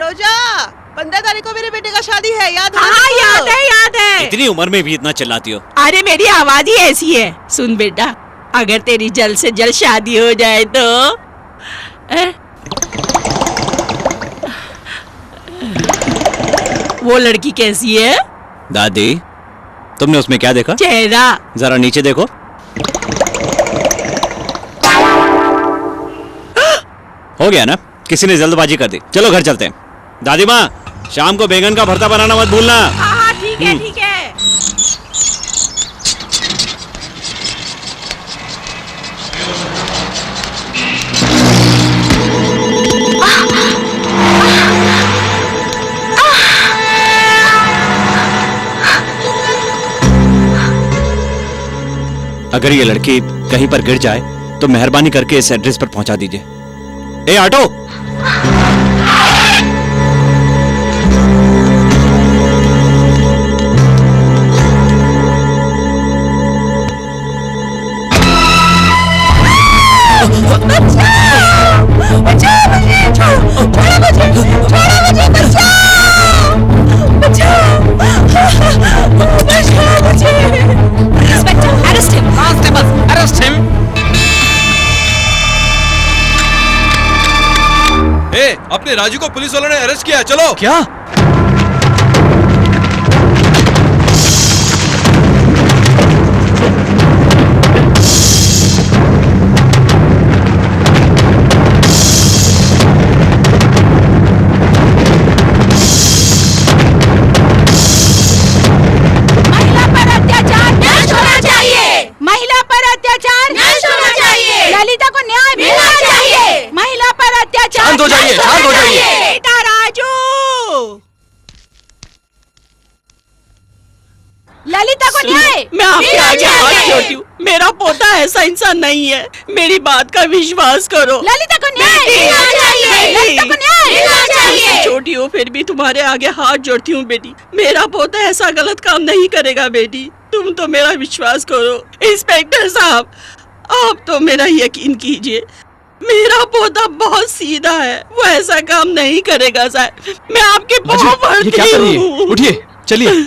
सरोजा, 15 तारीख को मेरे बेटे का शादी है, याद है? हाँ याद है, याद है। इतनी उम्र में भी इतना चिल्लाती हो? अरे मेरी आवाज ही ऐसी है। सुन बेटा, अगर तेरी जल्द से जल्द शादी हो जाए तो वो लड़की कैसी है? दादी, तुमने उसमें क्या देखा? चेहरा। जरा नीचे देखो। हो गया ना, किसी ने जल्दबाजी कर दी। चलो घर चलते हैं। दादी माँ, शाम को बैंगन का भरता बनाना मत भूलना। हाँ ठीक है, ठीक है। अगर ये लड़की कहीं पर गिर जाए तो मेहरबानी करके इस एड्रेस पर पहुंचा दीजिए। ए ऑटो! अपने राजू को पुलिस वालों ने अरेस्ट किया। चलो। क्या? महिला पर अत्याचार नष्ट होना चाहिए। महिला पर अत्याचार नष्ट होना चाहिए। ललिता को न्याय मिलना चाहिए। महिला पर अत्याचार शांत हो जाइए, शांत हो जाइए। बेटा राजू, ललिता को न्याय। मैं आपके आगे हाथ जोड़ती हूँ। मेरा पोता ऐसा इंसान नहीं है। मेरी बात का विश्वास करो। ललिता को न्याय मिलना चाहिए। ललिता को न्याय मिलना चाहिए। छोटी हो फिर भी तुम्हारे आगे हाथ जोड़ती हूँ बेटी। मेरा पोता ऐसा गलत काम नहीं करेगा बेटी। तुम तो मेरा विश्वास करो। इंस्पेक्टर साहब, आप तो मेरा यकीन कीजिए। मेरा पोता बहुत सीधा है, वो ऐसा काम नहीं करेगा साहब। मैं आपके पाँव पड़ती हूँ। उठिए, चलिए।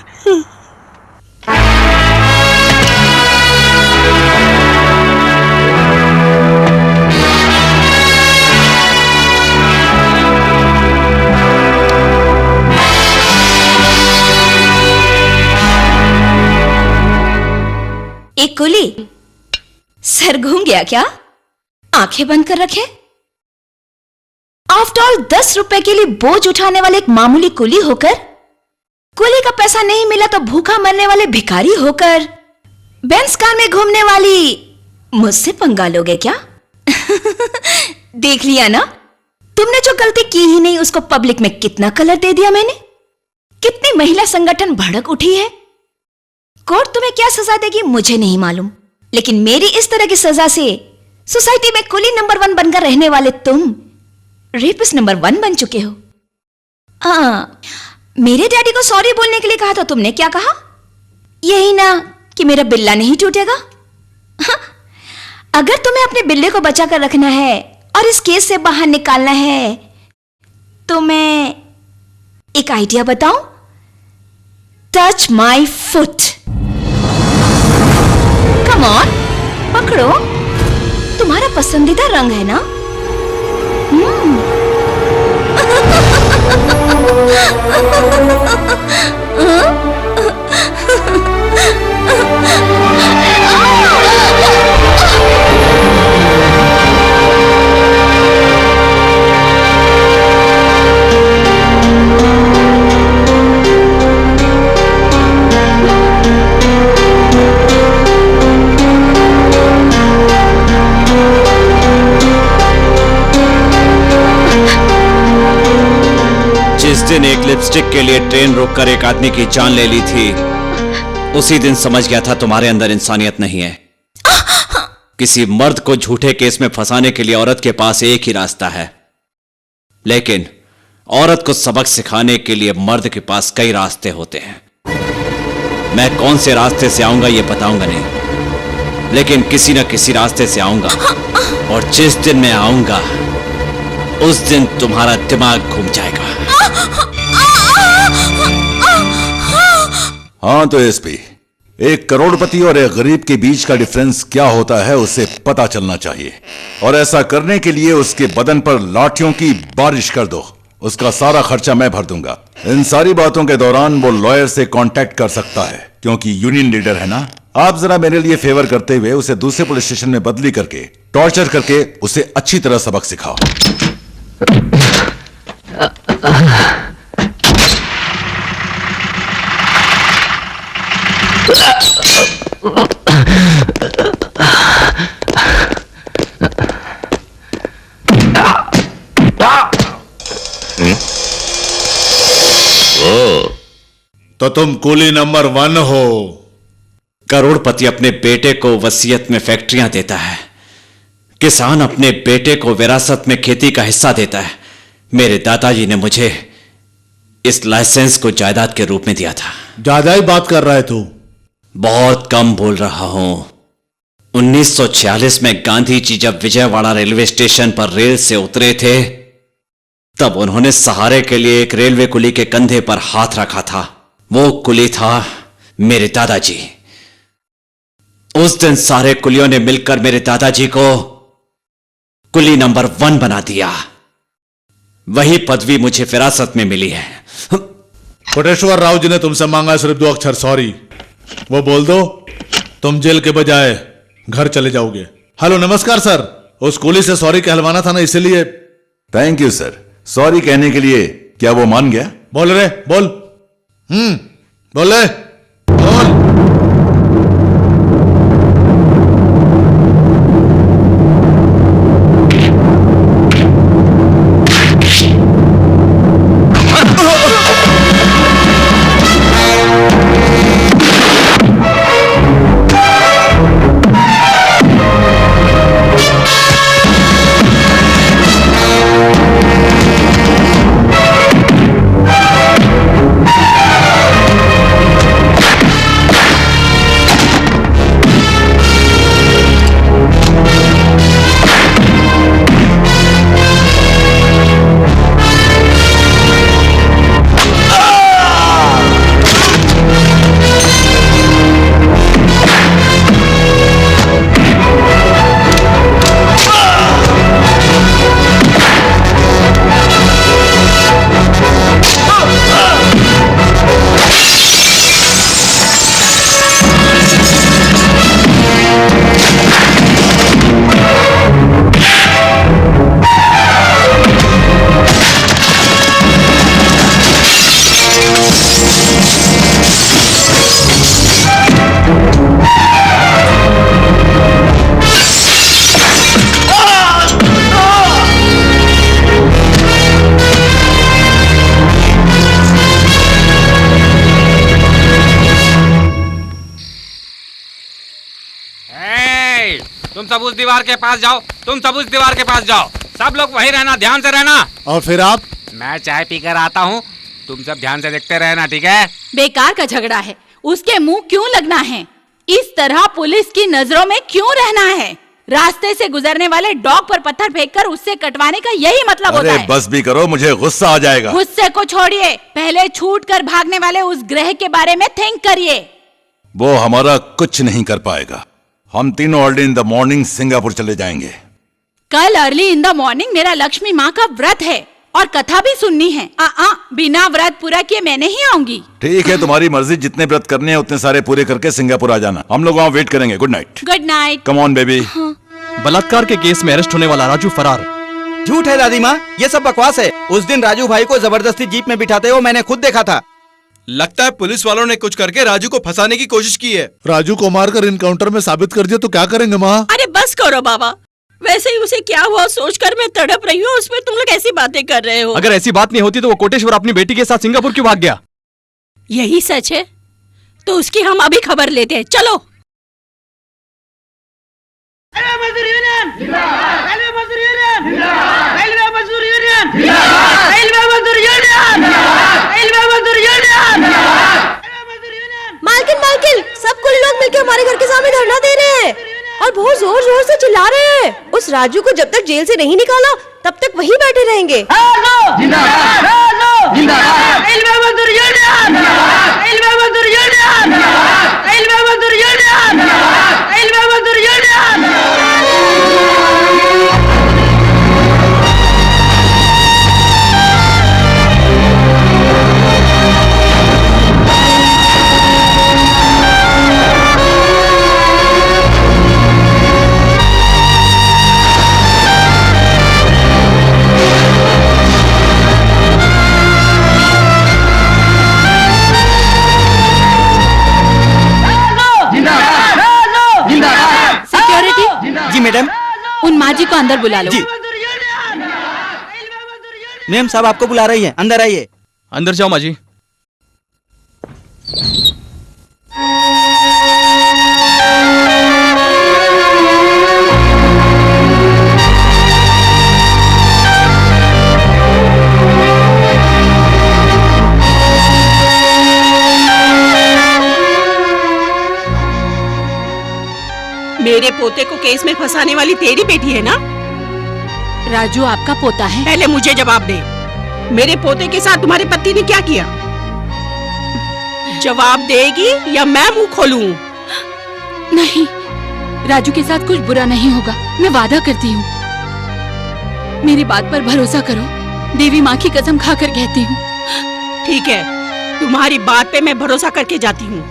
एक कुली सर घूम गया क्या? आंखें बंद कर रखे। आफ्टर ऑल 10 रुपए के लिए बोझ उठाने वाले एक मामूली कुली होकर, कुली का पैसा नहीं मिला तो भूखा मरने वाले भिखारी होकर, बेंस कार में घूमने वाली मुझसे पंगा लोगे क्या? देख लिया ना, तुमने जो गलती की ही नहीं उसको पब्लिक में कितना कलर दे दिया मैंने। कितनी महिला संगठन भड़क उठी है। कोर्ट तुम्हें क्या सजा देगी मुझे नहीं मालूम, लेकिन मेरी इस तरह की सजा से सोसाइटी में कुली नंबर 1 बनकर रहने वाले तुम रेपिस्ट नंबर 1 बन चुके हो। मेरे डैडी को सॉरी बोलने के लिए कहा तो तुमने क्या कहा? यही ना कि मेरा बिल्ला नहीं टूटेगा। अगर तुम्हें अपने बिल्ले को बचा कर रखना है और इस केस से बाहर निकालना है तो मैं एक आइडिया बताऊं? Touch my foot. Come on, पकड़ो। तुम्हारा पसंदीदा रंग है ना? जिस दिन एक लिपस्टिक के लिए ट्रेन रोककर एक आदमी की जान ले ली थी, उसी दिन समझ गया था तुम्हारे अंदर इंसानियत नहीं है। किसी मर्द को झूठे केस में फंसाने के लिए औरत के पास एक ही रास्ता है, लेकिन औरत को सबक सिखाने के लिए मर्द के पास कई रास्ते होते हैं। मैं कौन से रास्ते से आऊंगा ये बताऊंगा नहीं, लेकिन किसी न किसी रास्ते से आऊंगा, और जिस दिन मैं आऊंगा उस दिन तुम्हारा दिमाग घूम जाएगा। हाँ तो एसपी, एक करोड़पति और एक गरीब के बीच का डिफरेंस क्या होता है उसे पता चलना चाहिए, और ऐसा करने के लिए उसके बदन पर लाठियों की बारिश कर दो। उसका सारा खर्चा मैं भर दूंगा। इन सारी बातों के दौरान वो लॉयर से कांटेक्ट कर सकता है, क्योंकि यूनियन लीडर है ना। आप जरा मेरे लिए फेवर करते हुए उसे दूसरे पुलिस स्टेशन में बदली करके टॉर्चर करके उसे अच्छी तरह सबक सिखाओ। तो तुम कुली नंबर 1 हो। करोड़पति अपने बेटे को वसीयत में फैक्ट्रियां देता है, किसान अपने बेटे को विरासत में खेती का हिस्सा देता है। मेरे दादाजी ने मुझे इस लाइसेंस को जायदाद के रूप में दिया था। ज्यादा ही बात कर रहा है तू। बहुत कम बोल रहा हूं। 1946 में गांधी जी जब विजयवाड़ा रेलवे स्टेशन पर रेल से उतरे थे, तब उन्होंने सहारे के लिए एक रेलवे कुली के कंधे पर हाथ रखा था। वो कुली था मेरे दादाजी। उस दिन सारे कुलियों ने मिलकर मेरे दादाजी को कुली नंबर 1 बना दिया। वही पदवी मुझे विरासत में मिली है। कोटेश्वर राव जी ने तुमसे मांगा सिर्फ 2 अक्षर सॉरी। वो बोल दो, तुम जेल के बजाय घर चले जाओगे। हेलो नमस्कार सर, उस कुली से सॉरी कहलवाना था ना, इसलिए। Thank you sir. सॉरी कहने के लिए क्या वो मान गया? बोल रे बोल। बोल रे बोल। तुम सब उस दीवार के पास जाओ, तुम सब उस दीवार के पास जाओ। सब लोग वहीं रहना, ध्यान से रहना। और फिर आप? मैं चाय पीकर आता हूँ, तुम सब ध्यान से देखते रहना, ठीक है? बेकार का झगड़ा है, उसके मुंह क्यों लगना है? इस तरह पुलिस की नजरों में क्यों रहना है? रास्ते से गुजरने वाले डॉग पर पत्थर फेंककर उससे कटवाने का यही मतलब होता है। बस भी करो, मुझे गुस्सा आ जाएगा। गुस्से को छोड़िए, पहले छूट कर भागने वाले उस ग्रह के बारे में थिंक करिए। वो हमारा कुछ नहीं कर पाएगा। हम तीनों early in the morning Singapore चले जाएंगे। कल अर्ली इन द मॉर्निंग मेरा लक्ष्मी माँ का व्रत है और कथा भी सुननी है। बिना व्रत पूरा किए मैं नहीं आऊंगी। ठीक है, तुम्हारी मर्जी। जितने व्रत करने हैं उतने सारे पूरे करके सिंगापुर आ जाना। हम लोग वहाँ वेट करेंगे। Good night. Good night. Come on baby. बलात्कार के केस में अरेस्ट होने वाला राजू फरार। झूठ है दादी माँ, ये सब बकवास है। उस दिन राजू भाई को जबरदस्ती जीप में बिठाते हो मैंने खुद देखा था। लगता है पुलिस वालों ने कुछ करके राजू को फंसाने की कोशिश की है। राजू को मारकर इनकाउंटर में साबित कर दिया तो क्या करेंगे माँ? अरे बस करो बाबा, वैसे ही उसे क्या हुआ सोचकर मैं तड़प रही हूँ, उसमें तुम लोग ऐसी बातें कर रहे हो। अगर ऐसी बात नहीं होती तो वो कोटेश्वर अपनी बेटी के साथ सिंगापुर क्यों भाग गया? यही सच है तो उसकी हम अभी खबर लेते हैं। चलो। मालकिन मालकिन, सब कुल लोग मिलकर हमारे घर के सामने धरना दे रहे हैं और बहुत जोर जोर से चिल्ला रहे हैं। उस राजू को जब तक जेल से नहीं निकाला तब तक वही बैठे रहेंगे। सिक्योरिटी, जी मैडम। उन माँ जी को अंदर बुला लो। जी मैम साहब आपको बुला रही है, अंदर आइए। अंदर जाओ माँ जी। मेरे पोते को केस में फंसाने वाली तेरी बेटी है ना? राजू आपका पोता है। पहले मुझे जवाब दे, मेरे पोते के साथ तुम्हारे पति ने क्या किया? जवाब देगी या मैं मुंह खोलूं? नहीं, राजू के साथ कुछ बुरा नहीं होगा, मैं वादा करती हूँ। मेरी बात पर भरोसा करो, देवी माँ की कसम खाकर कहती हूँ। ठीक है, तुम्हारी बात पे मैं भरोसा करके जाती हूँ,